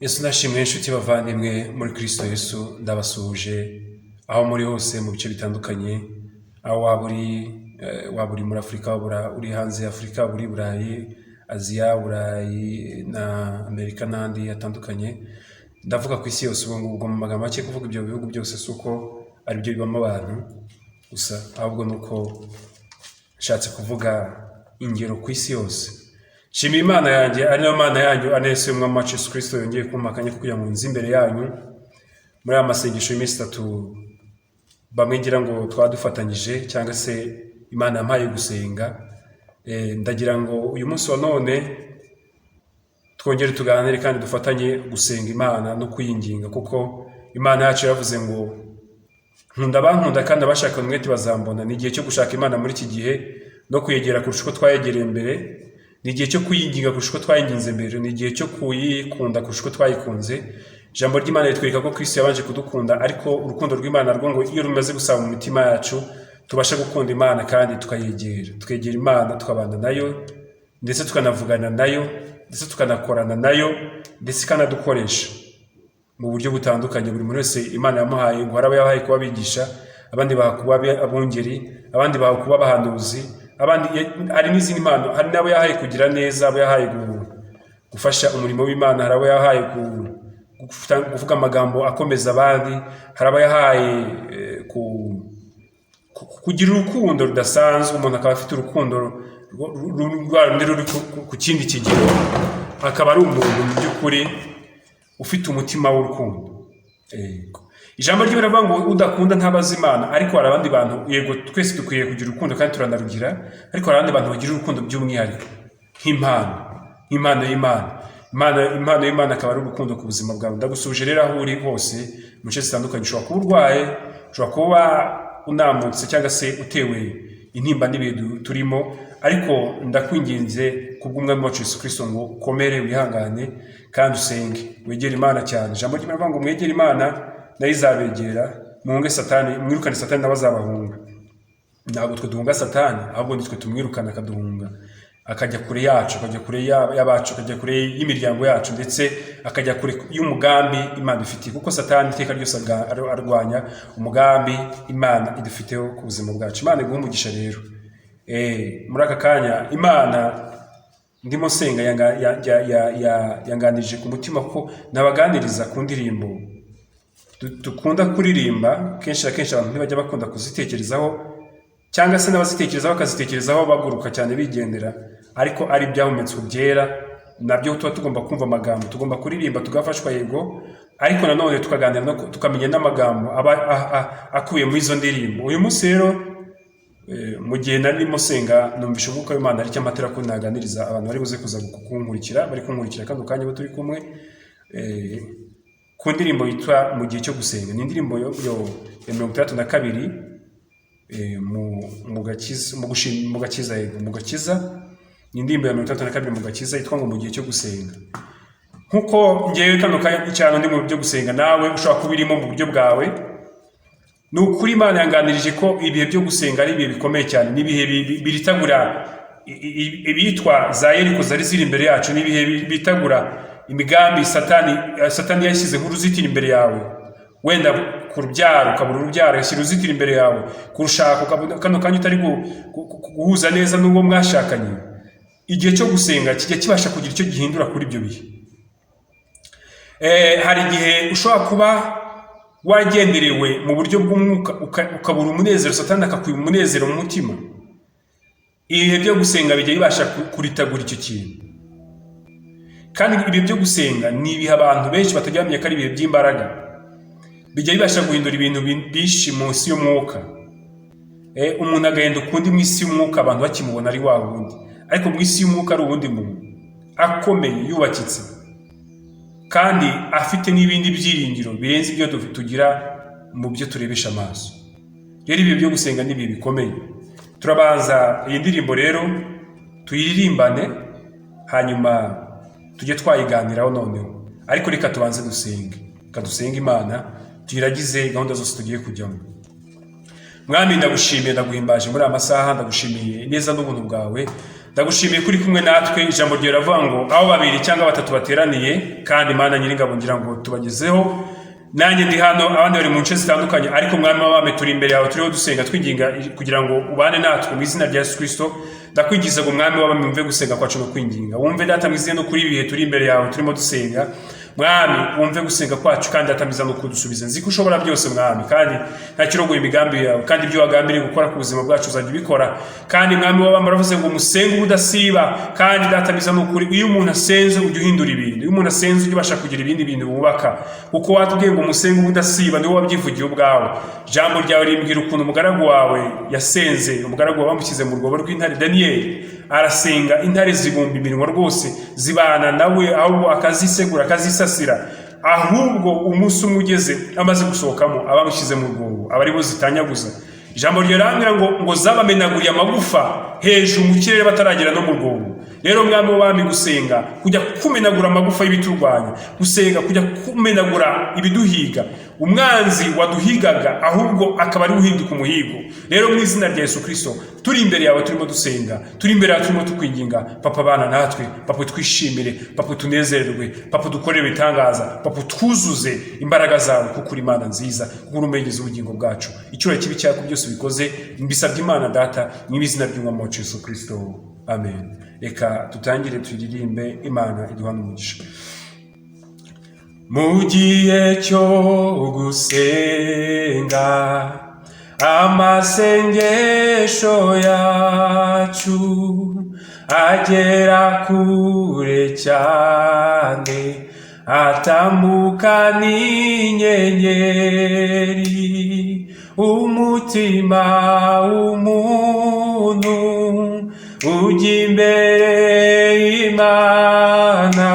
Yesu nashimwe inshuti bavandimwe muri Kristo Yesu ndabasuhuje aho muri hose mu bice bitandukanye aho waba uri muri Afurika uri hanze ya Afurika uri Burayi Aziya Burayi na Amerika n'andi atandukanye ndavuga ku isi yose ubwo mu magambo make kuvuga ibyo bihugu byose suko ari byo bibamo abantu gusa ahubwo nuko nshatse kuvuga ingero ku isi yose. Shima Imana yanjye ari nayo Mana yanyu anese umwami wacu Yesu Kristo yongeye kumpakanya kugira ngo nzi imbere yanyu muri amasengesho y'iminsi 3 bamwe ngira ngo twadufatanyije cyangwa se Imana yampaye gusenga. Ndagira ngo uyu munsi wa none twongere tuganire kandi dufatanye gusenga Imana no kuyinginga kuko Imana yacu yavuze ngo nkunda bankunda kandi abashaka umwete bazambona. Ni igihe cyo gushaka Imana muri iki gihe no kuyegera kurusha uko twayegereye mbere. Ni igihe cyo kuyinginga kurusha uko twayinginze mbere. Ni igihe cyo kuyikunda kurusha uko twayikunze. Ijambo ry'Imana ritwereka ko Kristo yabanje kudukunda, ariko urukundo rw'Imana rwo ngo iyo rumaze gusaba mu mitima yacu tubasha gukunda Imana kandi tukegera Imana tukabana nayo ndetse tukanavugana nayo ndetse tukanakorana nayo ndetse ikanadukoresha mu buryo butandukanye. Buri muntu wese Imana yamuhaye ngo haraba yahaye kuba bigisha, abandi bakuba abungeri, abandi bakuba abahanuzi, abandi ari n'izindi mpano. Hari nabo yahaye kugira neza, abo yahaye gufasha umurimo w'Imana, hari abo yahaye kuvuga amagambo akomeza abandi, hari abo yahaye kugira urukundo rudasanzwe. Umuntu akaba afite urukundo ruri ku kindi kigero, akaba ari umuntu mu by'ukuri ufite umutima w'urukundo. Ijambo ry'Imana rivuga ngo udakunda ntabaza Imana, ariko hari abandi bantu, yego twese dukwiye kugira urukundo kandi turanarugira, ariko hari abandi bantu bagira urukundo by'umwihariko nk'impano y'Imana. Impano y'Imana akaba ari urukundo ku buzima bwawe. Ndagusuje rero aho uri hose mu nce zitandukanye. Ushobora kuba urwaye, ushobora kuba unamutse cyangwa se utewe intimba n'ibihe turimo, ariko ndakwinginze kubw'umwami wacu Yesu Kristo ngo ukomere wihangane kandi usenge wegere Imana cyane. Ijambo ry'Imana rivuga ngo mwegere Imana nayo izabegera, mwirukane Satani nawe azabahunga. Ntabwo twe duhunga Satani, ahubwo nitwe tumwirukana akaduhunga, akajya kure yacu, akajya kure y'abacu, akajya kure y'imiryango yacu ndetse akajya kure y'umugambi Imana ifitiye, kuko Satani iteka ryose arwanya umugambi Imana idufiteho ku buzima bwacu. Imana iguhe umugisha rero. Muri aka kanya Imana ndimo senga yanganirije ku mutima ko nabaganiriza ku ndirimbo dukunda kuririmba. Kenshi na kenshi abantu ntibajya bakunda kuzitekerezaho, cyangwa se n'abazitekerezaho bakazitekerezaho baguruka cyane bigendera, ariko ari ibyahumetswe byera. Nabyo tuba tugomba kumva amagambo, tugomba kuririmba tugafashwa, yego, ariko nanone tukaganira tukamenya n'amagambo aba akuye muri izo ndirimbo. Uyu munsi rero mu gihe narimo senga numvisha umwuka w'Imana ari cyamatera ko naganiriza abantu bari buze kuza kunkurikira, bari kunkurikira kandi ukanya bo turi kumwe ku ndirimbo yitwa mu gihe cyo gusenga. Ni indirimbo ya 62 mu gakiza. Ni indirimbo ya 62 mu gakiza yitwa ngo mu gihe cyo gusenga. Nkuko ngewe kano cyane ndi mu byo gusenga, nawe ushobora kubirimo mu buryo bwawe. Ni ukuri Imana yanganirije ko ibihe byo gusenga ari ibihe bikomeye cyane, n'ibihe biritagura ibitwa za Yeriko zari ziri imbere yacu, n'ibihe bitagura imigambi Satani yashyize nk'uruzitiro imbere yawe. Wenda ku rubyaro, ukabura urubyaro, yashyira uruzitiro imbere yawe. Kurushaka kano kanya utari guhuza neza n'uwo mwashakanye. Igihe cyo gusenga kijya kibasha kugira icyo gihindura kuri ibyo bihe. Hari igihe ushobora kuba wagenderewe mu buryo bw'umwuka ukabura umunezero, Satani akakwiba umunezero mu mutima. Ibihe byo gusenga bijya bibasha kuritagura icyo kintu. Kandi ibihe byo gusenga ni ibihe abantu benshi batajya bamenya ko ari ibihe by'imbaraga. Bijya bibasha guhindura ibintu bishi mu isi y'umwuka. Umuntu agahenda ukundi mu isi y'umwuka abantu bakimubona ari wa wundi, ariko mu isi y'umwuka ari uwundi muntu akomeye, yubakitse kandi afite n'ibindi byiringiro birenze ibyo tugira mu byo turebesha amaso. Rero ibihe byo gusenga ni ibihe bikomeye. Turabanza iyi ndirimbo rero tuyiririmbane, hanyuma tujye twayiganiraho noneho, ariko reka tubanze dusenge Imana tuyiragize gahunda zose tugiye kujyamo. Mwami ndagushimiye, ndaguhimbaje muri amasaha, ndagushimiye neza n'ubuntu bwawe, ndagushimiye kuri kumwe natwe. Ijambo ryawe ravuga ngo aho babiri cyangwa batatu bateraniye, kandi Mana Nyiringabo ngira ngo tubagezeho. Nanjye ndi hano, abandi bari mu nce zitandukanye, ariko Mwami w'abami turi imbere yawe, turiho dusenga twinginga kugira ngo ubane natwe mu izina rya Yesu Kristo. Ndakwigiza ngo Mwami w'abami wumve gusenga kwacu no kwinginga, wumve Data mwiza no kuri ibihe turi imbere yawe turimo dusenga. Mwami wumve gusenga kwacu, kandi Data mwiza no kudusubiza. Nzi ko ushobora byose Mwami, kandi nta kirogoye imigambi yawe, kandi ibyo wagambiriye gukora ku buzima bwacu uzajya ubikora. Kandi Mwami w'abami uravuze ngo musenge ubudasiba, kandi Data mwiza no kuri iyo umuntu asenze ujya uhindura ibintu, iyo umuntu asenze ujya ubasha kugira ibindi bintu wubaka, kuko watubwiye ngo musenge ubudasiba, niwe wabyivugiye ubwawe. Ijambo ryawe rimbwira ukuntu umugaragu wawe yasenze, umugaragu wawe bamushyize mu rwobo rw'intare. Daniyeli arasenga, intare zibumba iminwa rwose, zibana nawe, ahubwo akazisegura akazisasira. Ahubwo umunsi umwe ugeze amaze gusohokamo, abamushyize mu rwobo aba aribo zitanyaguza. Ijambo ryarambwira ngo zabamenaguriye amagufa hejuru mu kirere bataragera no mu rwobo. Rero Mwami w'abami, gusenga kujya kumenagura amagufa y'ibiturwanya, gusenga kujya kumenagura ibiduhiga, umwanzi waduhigaga ahubwo akaba ari uhinduka umuhigo. Rero mu izina rya Yesu Kristo turi imbere yawe, turimo dusenga, turi imbere yawe turimo tukwinginga. Papa bana natwe, Papa twishimire, Papa tunezererwe, Papa dukorere ibitangaza, Papa twuzuze imbaraga zawe, kuko uri Imana nziza, kuko uri umurengezi w'ubugingo bwacu. Icyubahiro kibi cyako byose bikoze mbisabye Imana Data mu izina ry'Umwami wacu Yesu Kristo, amen. Reka tutangire turirimbe, Imana iduhane umugisha. Mu gihe cyo gusenga, amasengesho yacu agera kure cyane, atambuka n'inyenyeri. Umutima w'umuntu ujya imbere y'Imana,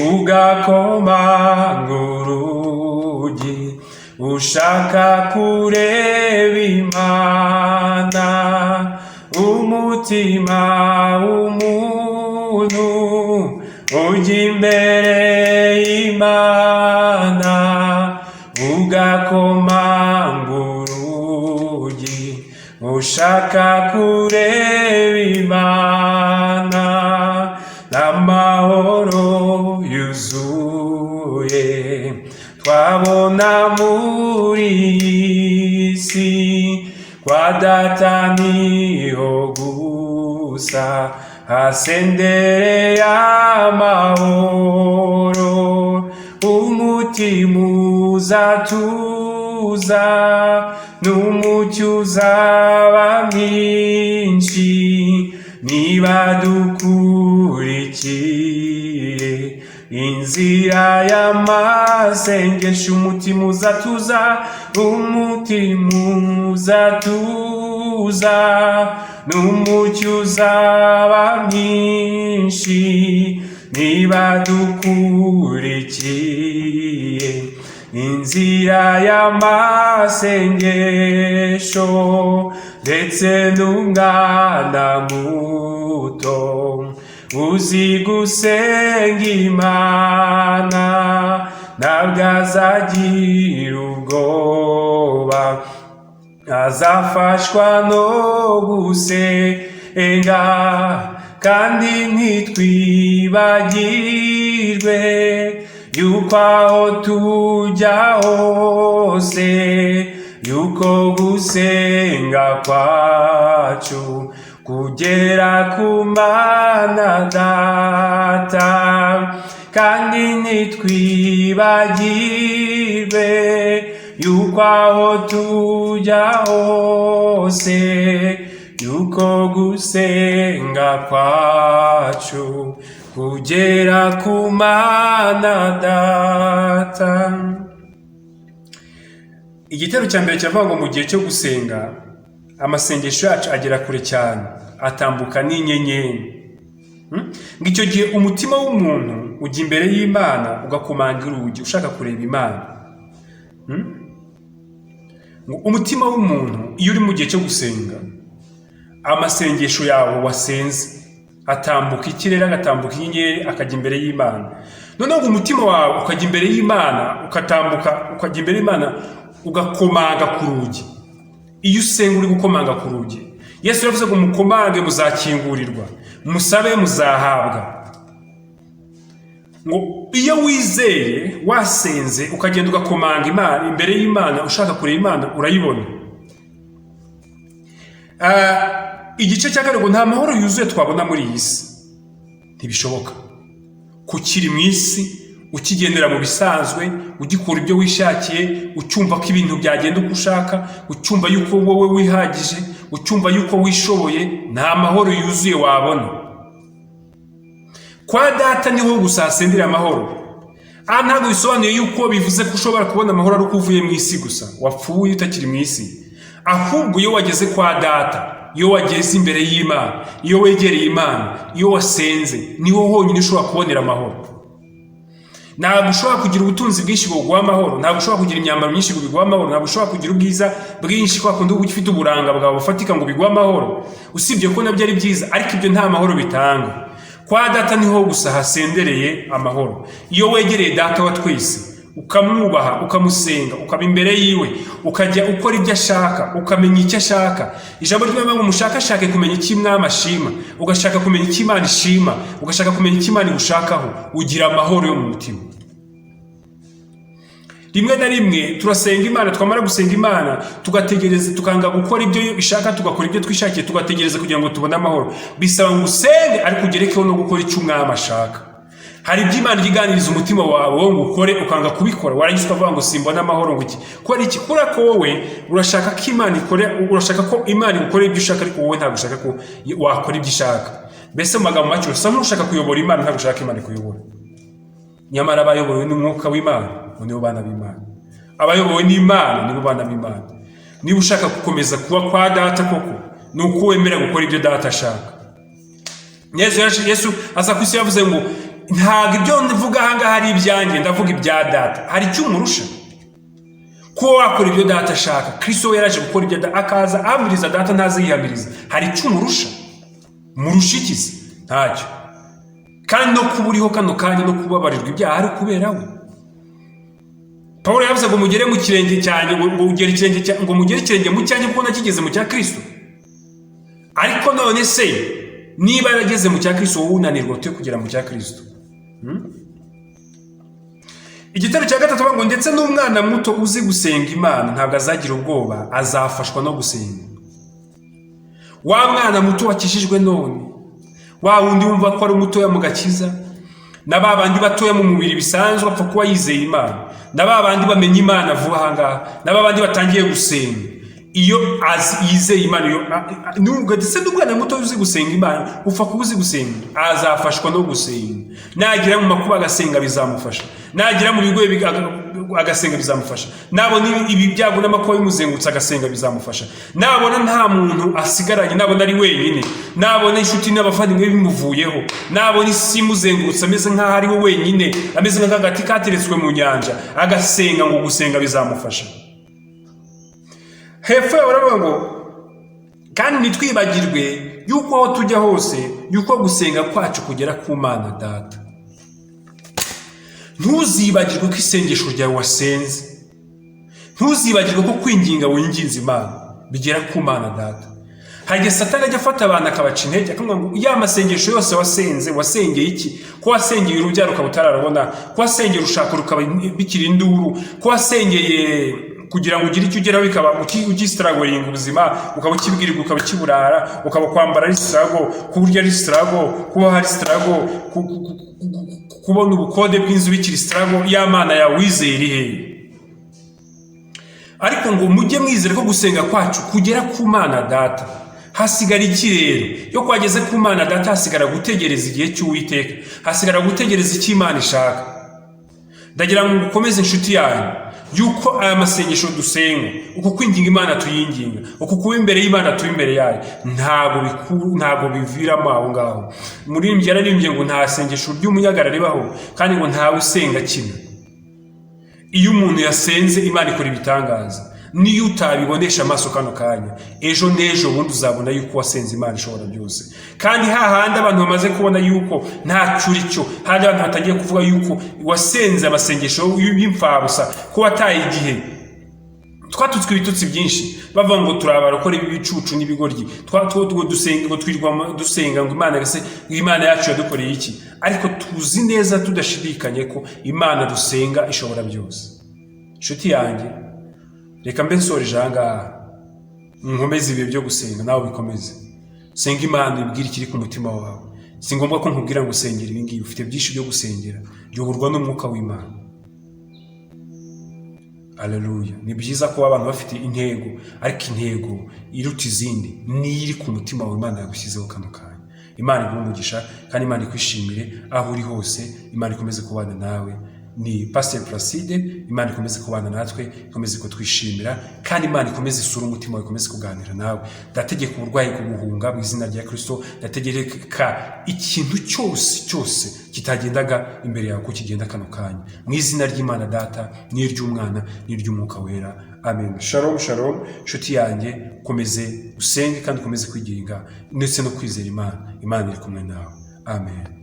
ugakomanga urugi ushaka kureba Imana. Umutima w'umuntu ujya imbere y'Imana, ugakomanga urugi ushaka kureba Imana. N'amahoro yuzuye twabona muri iyi si, kwa Data niho gusa hasendereye amahoro. Umutima uzatuza n'umucyo uzaba mwinshi, niba dukurikiye inzira y'amasengesho. Umutima uzatuza, umutima uzatuza n'umucyo uzaba mwinshi, niba dukurikiye inzira y'amasengesho. Ndetse n'umwana muto uzi gusenga Imana, ntabwo azagira ubwoba, azafashwa no gusenga. Kandi ntitwibagirwe yuko aho tujya hose, yuko gusenga kwacu kugera ku Mana Data. Kandi ntitwibagirwe yuko aho tujya hose, yuko gusenga kwacu kugera ku Mana Data. Igitero cya mbere kiravuga ngo mu gihe cyo gusenga amasengesho yacu agera kure cyane, atambuka n'inyenyeri. Ngicyo gihe umutima w'umuntu ujya imbere y'Imana, ugakomanga urugi ushaka kureba Imana. Umutima w'umuntu iyo uri mu gihe cyo gusenga, amasengesho yawe wasenze atambuka ikirere, agatambuka inyenyeri, akajya imbere y'Imana. Noneho umutima wawe ukajya imbere y'Imana, ukatambuka ukajya imbere y'Imana, ugakomanga ku rugi. Iyo usenga uri gukomanga ku rugi, Yesu yavuze ngo mukomange muzakingurirwa, musabe muzahabwa. Ngo iyo wizeye wasenze ukagenda ugakomanga Imana imbere y'Imana ushaka kureba Imana urayibona. Igice cya kabiri ngo nta mahoro yuzuye twabona muri iyi si. Ntibishoboka. Kukiri mu isi ukigendera mu bisanzwe, ugikora ibyo wishakiye, ucyumva ko ibintu byagenda uko ushaka, ucyumva yuko wowe wihagije, ucyumva yuko wishoboye, nta mahoro yuzuye wabona. Kwa Data niho gusa hasendera amahoro. Ntabwo bisobanuye yuko bivuze ko ushobora kubona amahoro ari uko uvuye mu isi gusa, wapfuye utakiri mu isi. Ahubwo iyo wageze kwa Data, iyo wageze imbere y'Imana, iyo wegereye Imana, iyo wasenze, niho honyine ushobora kubonera amahoro. Ntabwo ushobora kugira ubutunzi bwinshi buguha amahoro, ntabwo ushobora kugira imyambaro myinshi ngo biguha amahoro, ntabwo ushobora kugira ubwiza bwinshi kwa kundi uba ufite uburanga bwawe bufatika ngo biguha amahoro, usibye ko nabyo ari byiza, ariko ibyo nta mahoro bitanga. Kwa Data niho gusa hasendereye amahoro. Iyo wegereye Data wa twese, ukamwubaha, ukamusenga, ukaba imbere yiwe, ukajya ukora ibyo ashaka, ukamenya icyo ashaka. Ijambo ry'Imana ngo mushakashake kumenya icyo Umwami ashima, ugashaka kumenya icyo Imana ishima, ugashaka kumenya icyo Imana igushakaho, ugira amahoro yo mu mutima. Rimwe na rimwe turasenga Imana, twamara gusenga Imana tugategereza, tukanga gukora ibyo ishaka, tugakora ibyo twishakiye, tugategereza kugira ngo tubone amahoro. Bisaba ngo usenge ariko ugerekeho no gukora icyo Umwami ashaka. Hari ibyo Imana iganiriza umutima wawe ngo ukore ukanga kubikora, warangiza ukavuga ngo simbona amahoro ngo iki. Kora iki? Kora ko wowe urashaka ko Imana ikore, urashaka ko Imana ikore ibyo ushaka, ariko wowe ntabwo ushaka ko wakora ibyo ishaka. Mbese mu magambo make usa nk'ushaka kuyobora Imana, ntabwo ushaka Imana kuyobora. Nyamara abayobowe n'umwuka w'Imana nibo bana b'Imana. Abayobowe n'Imana nibo bana b'Imana. Niba ushaka gukomeza kuba kwa Data koko, ni uko wemera gukora ibyo Data ashaka. Yesu aza ku isi yavuze ngo ntabwo ibyo ndivuga ahangaha ari ibyanjye, ndavuga ibya Data. Hari icyo umurusha kuba wakora ibyo Data ashaka. Kristo we yaraje gukora ibyo Data, akaza ahamiriza Data, ntazi yihamiriza. Hari icyo umurusha? Murusha iki se? Ntacyo. Kandi no kuba uriho kano kanya no kubabarirwa ibyaha ari kubera we. Pawulo yavuze ngo mugere mu kirenge cyanjye, ngo mugere ikirenge mu cyanjye kuko nakigeze mu cya Kristo. Ariko none se niba yarageze mu cya Kristo, wowe unanirwa ute kugera mu cya Kristo? Igitero cya gatatu ngo ndetse n'umwana muto uzi gusenga Imana ntabwo azagira ubwoba, azafashwa no gusenga. Wa mwana muto wakishijwe none, wa wundi wumva ko ari umutoya mu gakiza, na ba bandi batoya mu mubiri bisanzwe apfa kuba yizeye Imana, na ba bandi bamenya Imana vuba ahangaha, na ba bandi batangiye gusenga. Iyo yizeye Imana, nubwo ndetse n'umwana muto uzi gusenga Imana, upfa kuba uzi gusenga, azafashwa no gusenga. Nagira mu makuba agasenga bizamufasha, nagira mu bigoye agasenga bizamufasha, nabona ibi byago n'amakuba bimuzengutse agasenga bizamufasha, nabona nta muntu asigaranye, nabona ari wenyine, nabona inshuti n'abavandimwe bimuvuyeho, nabona isi imuzengutse ameze nk'aho ari we wenyine, ameze nk'agati kateretswe mu nyanja, agasenga ngo gusenga bizamufasha. Hepfo baravuga ngo kandi nitwibagirwe yuko aho tujya hose, yuko gusenga kwacu kugera ku Mana Data. Ntuzibagirwe ko isengesho ryawe wasenze, ntuzibagirwe ko kwinginga winginze Imana bigera ku Mana Data. Hajye Satani ajya afata abantu akabaca intege, akamubwira ngo ya masengesho yose wasenze, wasengeye iki? Ko wasengeye urubyaro ukaba utararubona, ko wasengeye urushako rukaba bikiri induru, ko wasengeye kugira ngo ugire icyo ugeraho bikaba ukistragoringa ubuzima, ukaba ukibwirirwa, ukaba ukiburara, ukaba kwambara ari strago, kuburya ari strago, kuba hari strago, kubona ubukode bw'inzu bikiri strago. Ya Mana yawe wizeye iri hehe? Ariko ngo mujye mwizera ko gusenga kwacu kugera ku Mana Data. Hasigara iki rero? Yo kwageze ku Mana Data hasigara gutegereza igihe cy'Uwiteka, hasigara gutegereza icyo Imana ishaka. Ndagira ngo ukomeze inshuti yanyu yuko aya masengesho dusenga, uko kwinginga Imana tuyinginga, uko kuba imbere y'Imana tuba imbere yayo, ntabwo biviramo aho ngaho. Umuririmbyi yararimbye ngo nta sengesho ry'umunyagara ribaho, kandi ngo ntawe usenga kimwe. Iyo umuntu yasenze Imana ikora ibitangaza. Niyo utabibonesha amaso kano kanya, ejo n'ejo bundi uzabona yuko wasenze Imana ishobora byose. Kandi hahandi abantu bamaze kubona yuko nta cyuri cyo, handi abantu batagiye kuvuga yuko wasenze amasengesho y'imfabusa, ko wataye igihe, twatutswe ibitutsi byinshi bavuga ngo turi abarokore b'ibicucu n'ibigoryi, dusenga ngo Imana yacu yadukoreye iki, ariko tuzi neza tudashidikanye ko Imana dusenga ishobora byose. Inshuti yanjye, reka mbe nsoreje aha ngaha, nkomeze ibihe byo gusenga, nawe bikomeze. Senga Imana ibwira ikiri ku mutima wawe. Si ngombwa ko nkubwira ngo usengera ibi ngibi, ufite byinshi byo gusengera, yoborwa n'umwuka w'Imana. Haleluya. Ni byiza kuba abantu bafite intego, ariko intego iruta izindi niyo iri ku mutima wawe Imana yagushyizeho kano kanya. Imana iguhe umugisha kandi Imana ikwishimire aho uri hose. Imana ikomeze kubana nawe. Ni Pastor Placide. Imana ikomeze kubana natwe, ikomeze kutwishimira, kandi Imana ikomeze isura umutima wawe, ikomeze kuganira nawe. Ndategeka uburwayi kubuhunga mu izina rya Kristo. Ndategeka ikintu cyose kitagendaga imbere yawe ko kigenda kano kanya, mu izina ry'Imana Data n'iry'Umwana n'iry'Umwuka Wera. Amen. Shalom shalom. Nshuti yanjye, komeze usenge kandi ukomeze kwiginga ndetse no kwizera Imana. Imana iri kumwe nawe. Amen.